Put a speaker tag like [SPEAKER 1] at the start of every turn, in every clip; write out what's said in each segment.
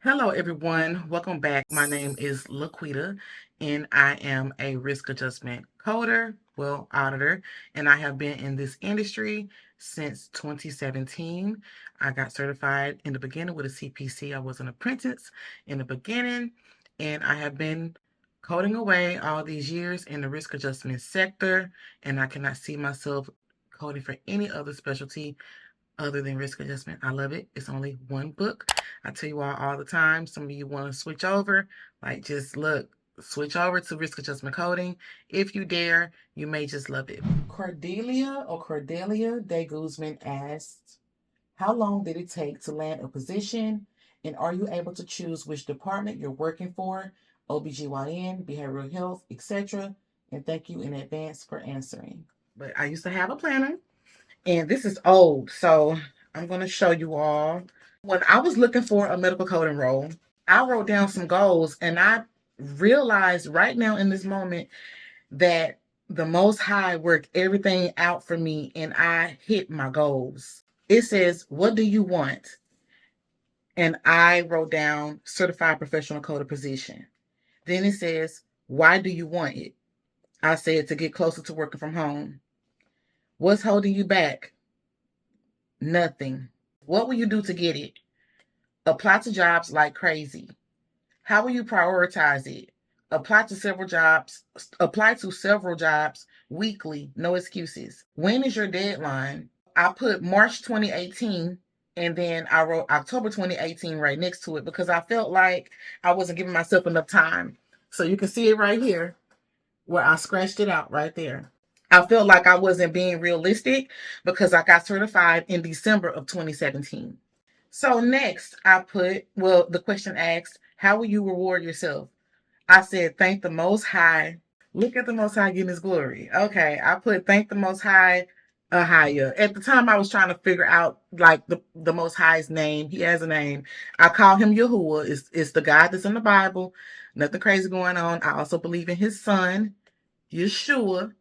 [SPEAKER 1] Hello, everyone. Welcome back. My name is Quita, and I am a risk adjustment coder, auditor, and I have been in this industry since 2017. I got certified in the beginning with a CPC. I was an apprentice in the beginning, and I have been coding away all these years in the risk adjustment sector, and I cannot see myself coding for any other specialty other than risk adjustment. I love it. It's only one book. I tell you all the time. Some of you want to switch over. Like, just look, switch over to risk adjustment coding. If you dare, you may just love it. Cordelia de Guzman asked, how long did it take to land a position? And are you able to choose which department you're working for? OBGYN, behavioral health, etc. And thank you in advance for answering. But I used to have a planner. And this is old, so I'm going to show you all. When I was looking for a medical coding role, I wrote down some goals, and I realized right now in this moment that the Most High worked everything out for me, and I hit my goals. It says, what do you want? And I wrote down certified professional coder position. Then it says, why do you want it? I said to get closer to working from home. What's holding you back? Nothing. What will you do to get it? Apply to jobs like crazy. How will you prioritize it? Apply to several jobs weekly, no excuses. When is your deadline? I put March 2018 and then I wrote October 2018 right next to it because I felt like I wasn't giving myself enough time. So you can see it right here where I scratched it out right there. I felt like I wasn't being realistic because I got certified in December of 2017. So next I put, the question asked, how will you reward yourself? I said, thank the Most High. Look at the Most High getting his glory. Okay, I put thank the Most High, Ahaya. At the time I was trying to figure out like the Most High's name. He has a name. I call him Yahuwah. It's the God that's in the Bible. Nothing crazy going on. I also believe in his son, Yeshua.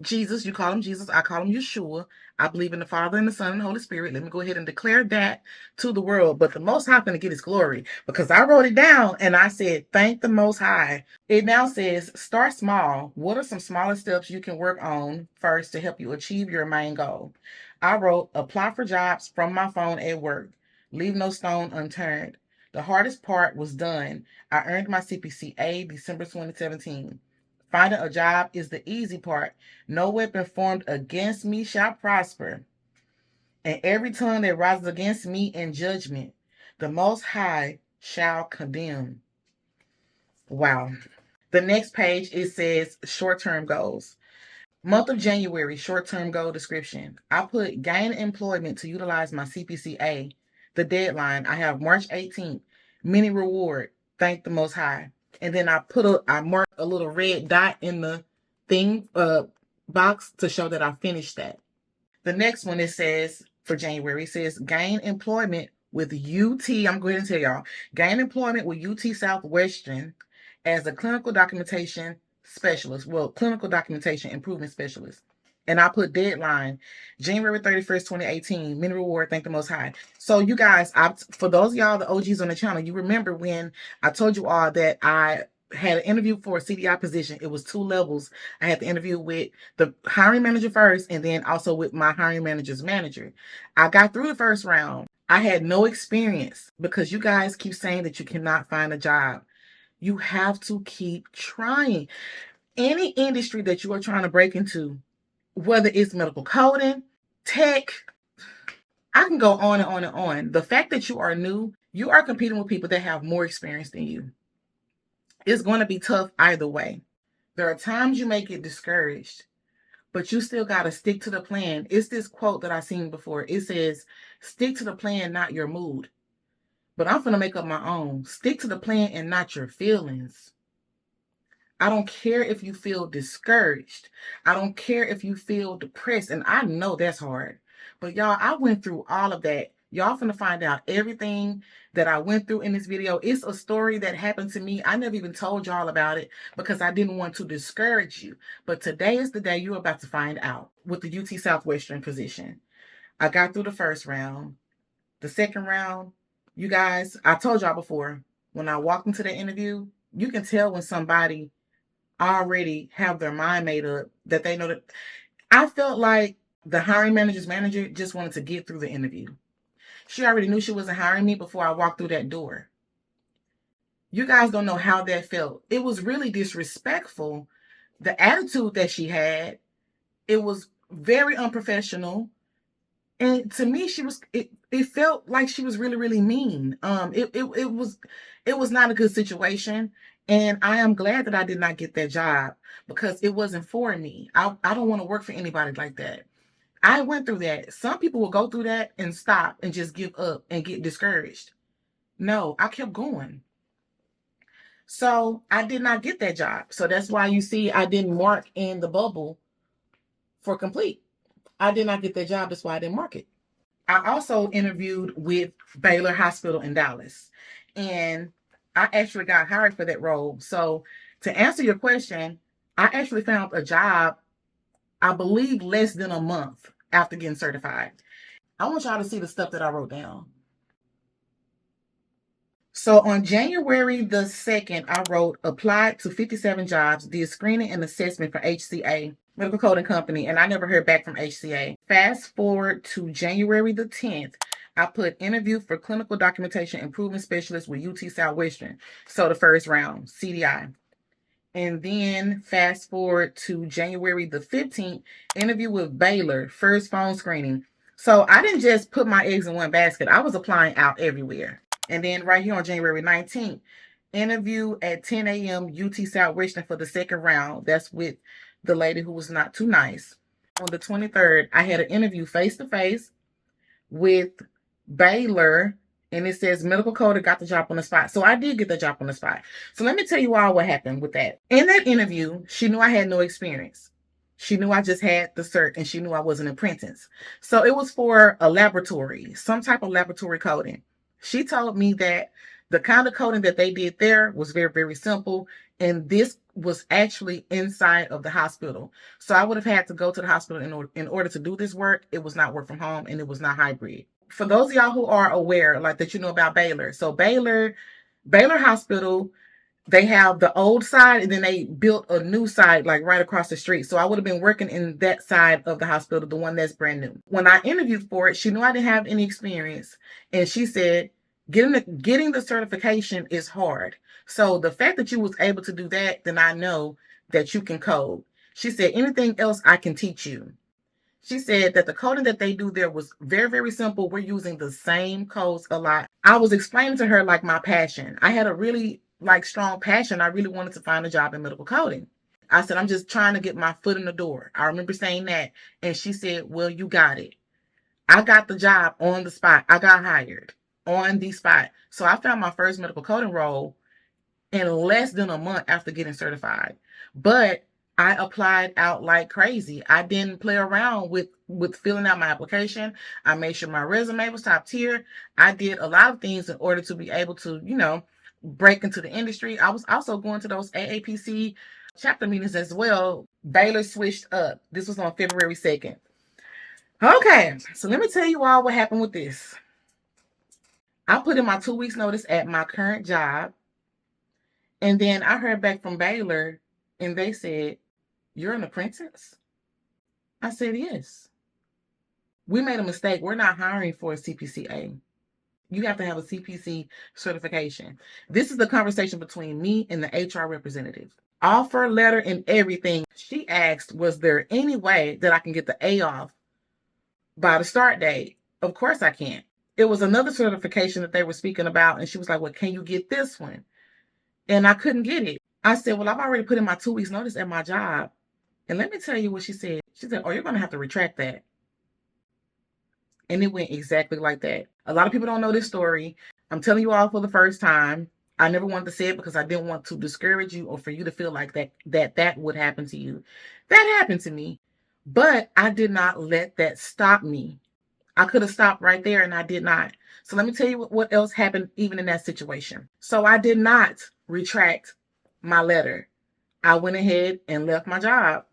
[SPEAKER 1] Jesus, you call him Jesus, I call him Yeshua. I believe in the Father and the Son and the Holy Spirit. Let me go ahead and declare that to the world. But the Most High going to get his glory because I wrote it down and I said, thank the Most High. It now says, start small. What are some smaller steps you can work on first to help you achieve your main goal? I wrote, apply for jobs from my phone at work. Leave no stone unturned. The hardest part was done. I earned my CPC-A December 2017. Finding a job is the easy part. No weapon formed against me shall prosper. And every tongue that rises against me in judgment, the Most High shall condemn. Wow. The next page, it says short-term goals. Month of January, short-term goal description. I put gain employment to utilize my CPC-A. The deadline, I have March 18th. Mini reward, thank the Most High. And then I marked a little red dot in the thing box to show that I finished that. The next one, it says for January, it says gain employment with UT. I'm going to tell y'all, gain employment with UT Southwestern as a clinical documentation specialist. Clinical documentation improvement specialist. And I put deadline January 31st, 2018. Mini reward, thank the Most High. So you guys, for those of y'all, the OGs on the channel, you remember when I told you all that I had an interview for a CDI position. It was 2 levels. I had the interview with the hiring manager first and then also with my hiring manager's manager. I got through the first round. I had no experience because you guys keep saying that you cannot find a job. You have to keep trying. Any industry that you are trying to break into, whether it's medical coding, tech, I can go on and on and on. The fact that you are new, you are competing with people that have more experience than you. It's going to be tough either way. There are times you may get discouraged, but you still got to stick to the plan. It's this quote that I've seen before. It says, stick to the plan, not your mood. But I'm going to make up my own. Stick to the plan and not your feelings. I don't care if you feel discouraged. I don't care if you feel depressed. And I know that's hard. But y'all, I went through all of that. Y'all finna find out everything that I went through in this video. It's a story that happened to me. I never even told y'all about it because I didn't want to discourage you. But today is the day you're about to find out with the UT Southwestern position. I got through the first round. The second round, You guys, I told y'all before, when I walked into the interview, you can tell when somebody already have their mind made up that they know that. I felt like the hiring manager's manager just wanted to get through the interview. She already knew she wasn't hiring me before I walked through that door. You guys don't know how that felt. It was really disrespectful. The attitude that she had, it was very unprofessional. And to me, it felt like she was really, really mean. It was not a good situation. And I am glad that I did not get that job because it wasn't for me. I don't want to work for anybody like that. I went through that. Some people will go through that and stop and just give up and get discouraged. No, I kept going. So I did not get that job. So that's why you see I didn't mark in the bubble for complete. I did not get that job. That's why I didn't mark it. I also interviewed with Baylor Hospital in Dallas, and I actually got hired for that role. So to answer your question, I actually found a job, I believe, less than a month after getting certified. I want y'all to see the stuff that I wrote down. So on January the 2nd, I wrote, applied to 57 jobs, did screening and assessment for HCA, Medical Coding Company, and I never heard back from HCA. Fast forward to January the 10th, I put interview for clinical documentation improvement specialist with UT Southwestern. So the first round, CDI. And then fast forward to January the 15th, interview with Baylor, first phone screening. So I didn't just put my eggs in one basket. I was applying out everywhere. And then right here on January 19th, interview at 10 a.m. UT Southwestern for the second round. That's with the lady who was not too nice. On the 23rd, I had an interview face-to-face with Baylor, and it says medical coder got the job on the spot. So I did get the job on the spot. So let me tell you all what happened with that. In that interview, she knew I had no experience. She knew I just had the cert, and she knew I was an apprentice. So it was for a laboratory, some type of laboratory coding. She told me that the kind of coding that they did there was very, very simple. And this was actually inside of the hospital. So I would have had to go to the hospital in order to do this work. It was not work from home, and it was not hybrid. For those of y'all who are aware, like that you know about Baylor. So Baylor Hospital, they have the old side, and then they built a new side like right across the street. So I would have been working in that side of the hospital, the one that's brand new. When I interviewed for it, she knew I didn't have any experience. And she said, getting the certification is hard. So the fact that you was able to do that, then I know that you can code. She said, anything else I can teach you. She said that the coding that they do there was very, very simple. We're using the same codes a lot. I was explaining to her like my passion. I had a really strong passion. I really wanted to find a job in medical coding. I said, I'm just trying to get my foot in the door. I remember saying that. And she said, well, you got it. I got the job on the spot. I got hired on the spot. So I found my first medical coding role in less than a month after getting certified. But I applied out like crazy. I didn't play around with filling out my application. I made sure my resume was top tier. I did a lot of things in order to be able to, break into the industry. I was also going to those AAPC chapter meetings as well. Baylor switched up. This was on February 2nd. Okay, so let me tell you all what happened with this. I put in my 2 weeks notice at my current job. And then I heard back from Baylor, and they said, you're an apprentice? I said, yes. We made a mistake. We're not hiring for a CPC-A. You have to have a CPC certification. This is the conversation between me and the HR representative. Offer letter and everything. She asked, was there any way that I can get the A off by the start date? Of course I can't. It was another certification that they were speaking about, and she was like, well, can you get this one? And I couldn't get it. I said, well, I've already put in my 2 weeks notice at my job. And let me tell you what she said. She said, oh, you're going to have to retract that. And it went exactly like that. A lot of people don't know this story. I'm telling you all for the first time. I never wanted to say it because I didn't want to discourage you or for you to feel like that would happen to you. That happened to me. But I did not let that stop me. I could have stopped right there, and I did not. So let me tell you what else happened even in that situation. So I did not retract my letter. I went ahead and left my job.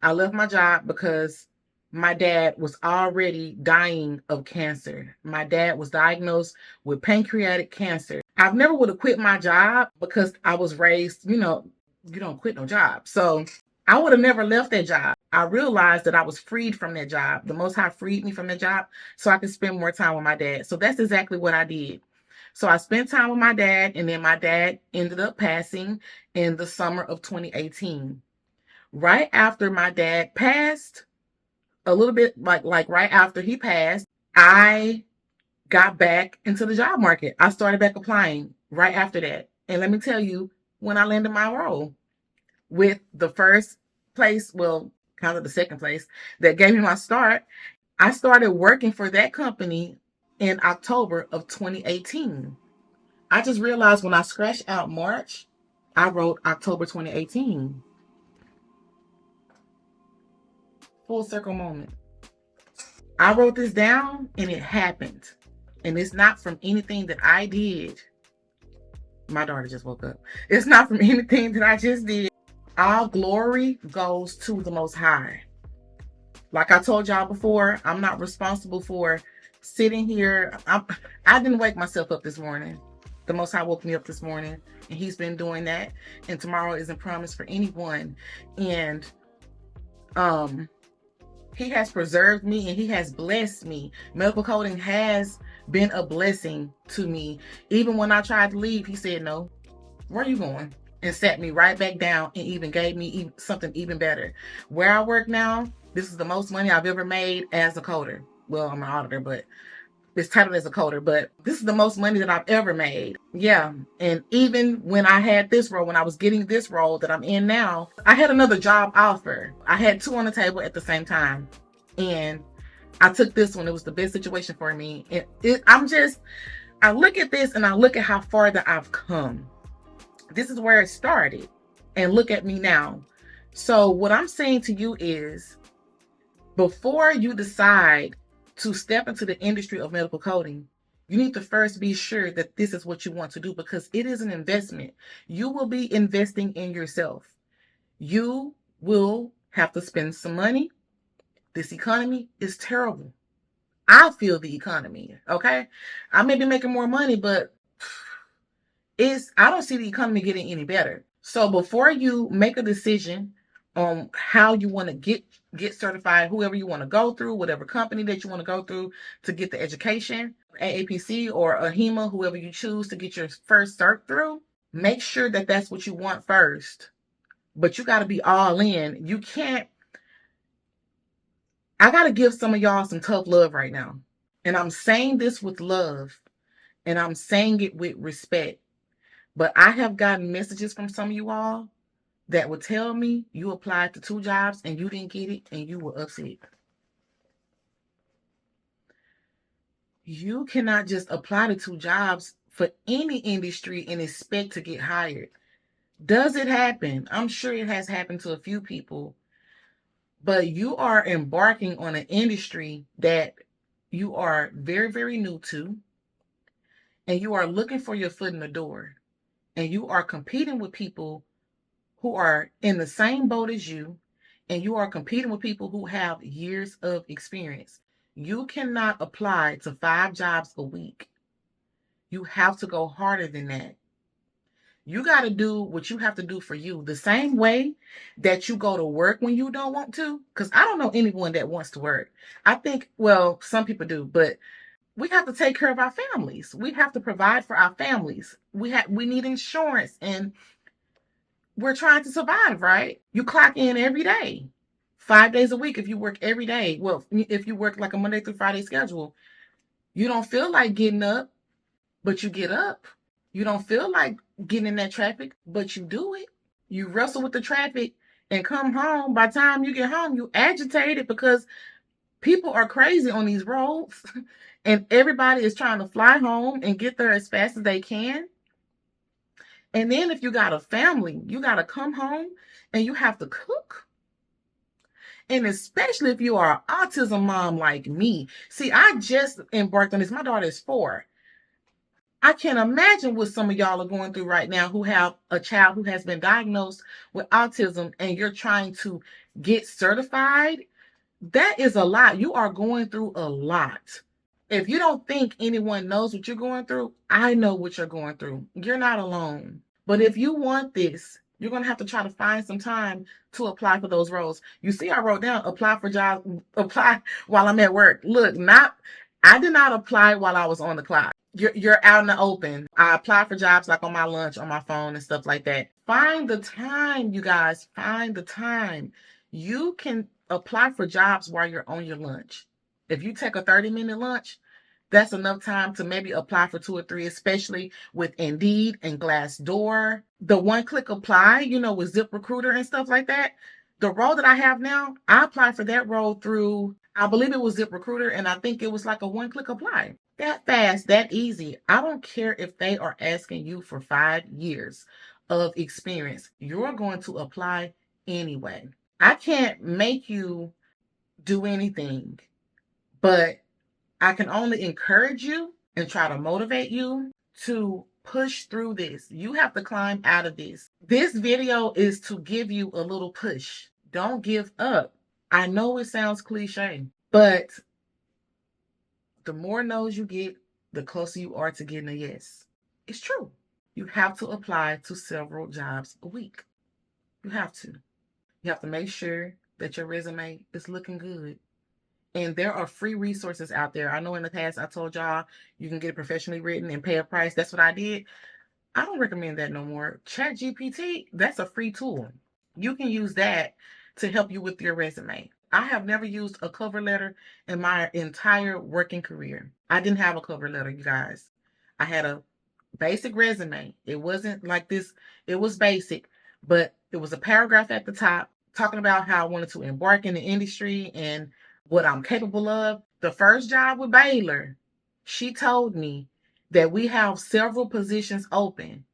[SPEAKER 1] I left my job because my dad was already dying of cancer. My dad was diagnosed with pancreatic cancer. I never would have quit my job because I was raised, you don't quit no job. So I would have never left that job. I realized that I was freed from that job. The Most High freed me from that job so I could spend more time with my dad. So that's exactly what I did. So I spent time with my dad, and then my dad ended up passing in the summer of 2018. Right after my dad passed, a little bit like right after he passed, I got back into the job market. I started back applying right after that. And let me tell you, when I landed my role with the first place, well, kind of the second place that gave me my start, I started working for that company in October of 2018. I just realized when I scratched out March, I wrote October 2018. Full circle moment. I wrote this down and it happened. And it's not from anything that I did. My daughter just woke up. It's not from anything that I just did. All glory goes to the Most High. Like I told y'all before, I'm not responsible for sitting here. I didn't wake myself up this morning. The Most High woke me up this morning, and He's been doing that. And tomorrow isn't promised for anyone. And He has preserved me and He has blessed me. Medical coding has been a blessing to me. Even when I tried to leave, He said, no, where are you going? And sat me right back down and even gave me something even better. Where I work now, this is the most money I've ever made as a coder. Well, I'm an auditor, but it's titled as a coder, but this is the most money that I've ever made. Yeah. And even when I had this role, when I was getting this role that I'm in now, I had another job offer. I had two on the table at the same time. And I took this one. It was the best situation for me. I look at this and I look at how far that I've come. This is where it started. And look at me now. So what I'm saying to you is, before you decide to step into the industry of medical coding, you need to first be sure that this is what you want to do, because it is an investment. You will be investing in yourself. You will have to spend some money. This economy is terrible. I feel the economy, okay? I may be making more money, but I don't see the economy getting any better. So before you make a decision on how you want to get certified, whoever you want to go through, whatever company that you want to go through to get the education, AAPC or AHEMA, whoever you choose to get your first cert through, make sure that that's what you want first. But you got to be all in. You can't. I got to give some of y'all some tough love right now. And I'm saying this with love. And I'm saying it with respect. But I have gotten messages from some of you all that would tell me you applied to 2 jobs and you didn't get it and you were upset. You cannot just apply to 2 jobs for any industry and expect to get hired. Does it happen? I'm sure it has happened to a few people. But you are embarking on an industry that you are very, very new to. And you are looking for your foot in the door. And you are competing with people who are in the same boat as you, and you are competing with people who have years of experience. You cannot apply to 5 jobs a week. You have to go harder than that. You got to do what you have to do for you. The same way that you go to work when you don't want to, because I don't know anyone that wants to work. I think, well, some people do, but we have to take care of our families. We have to provide for our families. We need insurance, and we're trying to survive, right? You clock in every day, 5 days a week if you work every day. Well, if you work like a Monday through Friday schedule, you don't feel like getting up, but you get up. You don't feel like getting in that traffic, but you do it. You wrestle with the traffic and come home. By the time you get home, you agitated because people are crazy on these roads and everybody is trying to fly home and get there as fast as they can. And then if you got a family, you got to come home and you have to cook. And especially if you are an autism mom like me. See, I just embarked on this. My daughter is 4. I can't imagine what some of y'all are going through right now who have a child who has been diagnosed with autism and you're trying to get certified. That is a lot. You are going through a lot. If you don't think anyone knows what you're going through, I know what you're going through. You're not alone. But if you want this, you're going to have to try to find some time to apply for those roles. You see, I wrote down apply for jobs, apply while I'm at work. Look, I did not apply while I was on the clock. You're out in the open. I apply for jobs like on my lunch, on my phone, and stuff like that. Find the time, you guys. Find the time. You can apply for jobs while you're on your lunch. If you take a 30-minute lunch, that's enough time to maybe apply for 2 or 3, especially with Indeed and Glassdoor. The one-click apply, with ZipRecruiter and stuff like that. The role that I have now, I applied for that role through, I believe it was ZipRecruiter, and I think it was like a one-click apply. That fast, that easy. I don't care if they are asking you for 5 years of experience. You're going to apply anyway. I can't make you do anything, but I can only encourage you and try to motivate you to push through this. You have to climb out of this. This video is to give you a little push. Don't give up. I know it sounds cliche, but the more no's you get, the closer you are to getting a yes. It's true. You have to apply to several jobs a week. You have to. You have to make sure that your resume is looking good. And there are free resources out there. I know in the past I told y'all you can get it professionally written and pay a price. That's what I did. I don't recommend that no more. ChatGPT, that's a free tool. You can use that to help you with your resume. I have never used a cover letter in my entire working career. I didn't have a cover letter, you guys. I had a basic resume. It wasn't like this. It was basic, but it was a paragraph at the top talking about how I wanted to embark in the industry and what I'm capable of. The first job with Baylor, she told me that we have several positions open,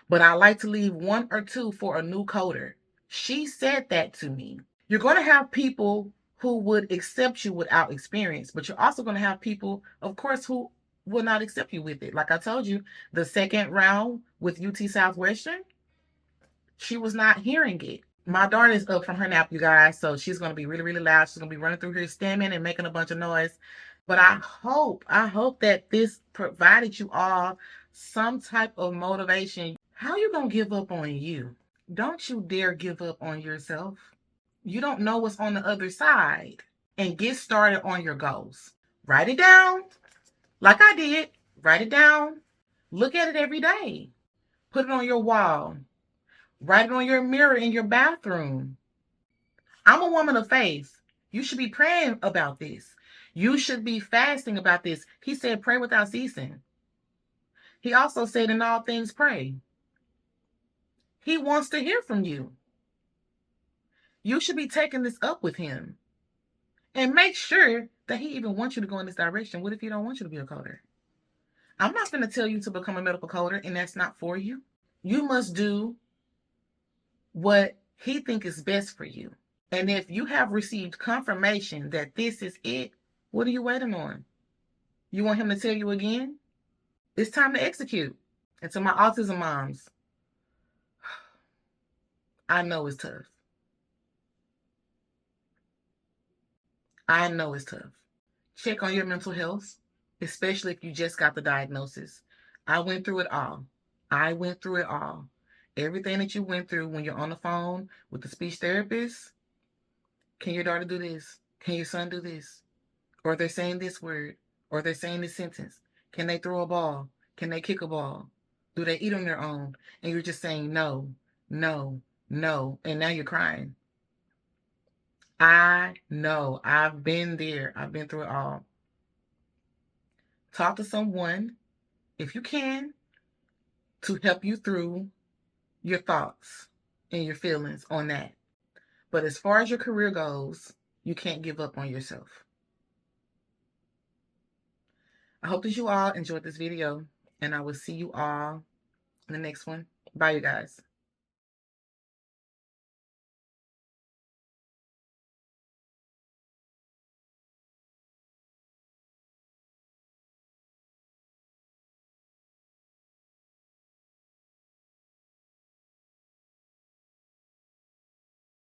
[SPEAKER 1] but I like to leave 1 or 2 for a new coder. She said that to me. You're going to have people who would accept you without experience, but you're also going to have people, of course, who will not accept you with it. Like I told you, the second round with UT Southwestern, she was not hearing it. My daughter is up from her nap, you guys, so she's going to be really, really loud. She's going to be running through here, stammering and making a bunch of noise. But I hope that this provided you all some type of motivation. How you going to give up on you? Don't you dare give up on yourself. You don't know what's on the other side. And get started on your goals. Write it down like I did. Write it down. Look at it every day. Put it on your wall. Write it on your mirror in your bathroom. I'm a woman of faith. You should be praying about this. You should be fasting about this. He said, pray without ceasing. He also said, in all things, pray. He wants to hear from you. You should be taking this up with him. And make sure that he even wants you to go in this direction. What if he don't want you to be a coder? I'm not going to tell you to become a medical coder, and that's not for you. You must do what he thinks is best for you. And if you have received confirmation that this is it, what are you waiting on? You want him to tell you again? It's time to execute. And to my autism moms, I know it's tough. I know it's tough. Check on your mental health, especially if you just got the diagnosis. I went through it all. Everything that you went through when you're on the phone with the speech therapist. Can your daughter do this? Can your son do this? Or they're saying this word, or they're saying this sentence. Can they throw a ball? Can they kick a ball? Do they eat on their own? And you're just saying no, no, no, and now you're crying. I know. I've been there. I've been through it all. Talk to someone, if you can, to help you through your thoughts and your feelings on that. But as far as your career goes, you can't give up on yourself. I hope that you all enjoyed this video, and I will see you all in the next one. Bye, you guys.